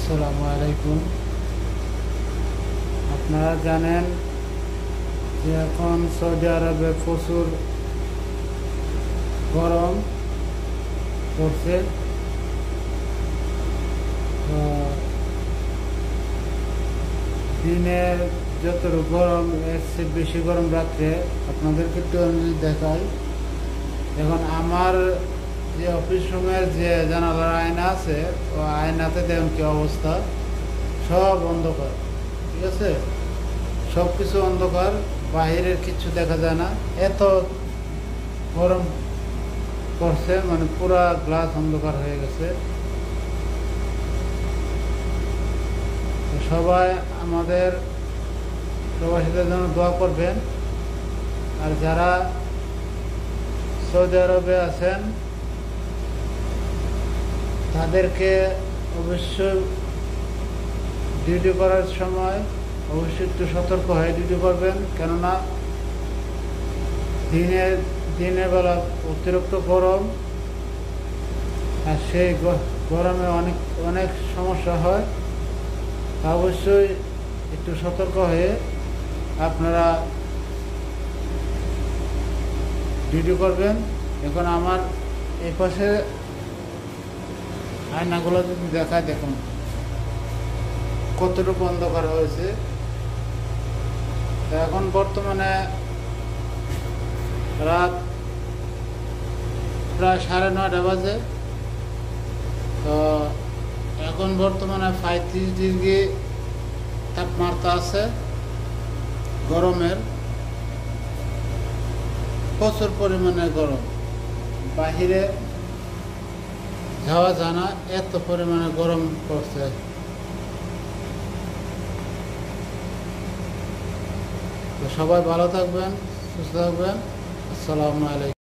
আসসালামু আলাইকুম। আপনারা জানেন যে এখন সৌদি আরবে প্রচুর গরম পড়ছে। তো দিনে যতটুকু গরম, এর চেয়ে বেশি গরম রাত্রে। আপনাদেরকে একটু আমি দেখাই। এখন আমার যে অফিস রুমের যে জানালার আয়না আছে, ও আয়নাতে দেখুন কি অবস্থা, সব অন্ধকার। ঠিক আছে, সব কিছু অন্ধকার, বাহিরের কিছু দেখা যায় না, এত গরম পড়ছে, মানে পুরা গ্লাস অন্ধকার হয়ে গেছে। তো সবাই আমাদের প্রবাসীদের জন্য দোয়া করবেন। আর যারা সৌদি আরবে আছেন তাদেরকে অবশ্যই ডিউটি করার সময় অবশ্যই একটু সতর্ক হয়ে ডিউটি করবেন, কেননা দিনের বেলা অতিরিক্ত গরম, আর সেই গরমে অনেক অনেক সমস্যা হয়। অবশ্যই একটু সতর্ক হয়ে আপনারা ডিউটি করবেন। এখন আমার এই পাশে আয়নাগুলো যদি দেখায়, দেখুন কতটুকু অন্ধকার হয়েছে। এখন বর্তমানে রাত প্রায় 9:30 বাজে। তো এখন বর্তমানে 35 ডিগ্রি তাপমাত্রা আছে গরমের, প্রচুর পরিমাণে গরম, বাহিরে যাওয়া যায় না, এত পরিমাণে গরম পড়ছে। তো সবাই ভালো থাকবেন, সুস্থ থাকবেন। আসসালামু আলাইকুম।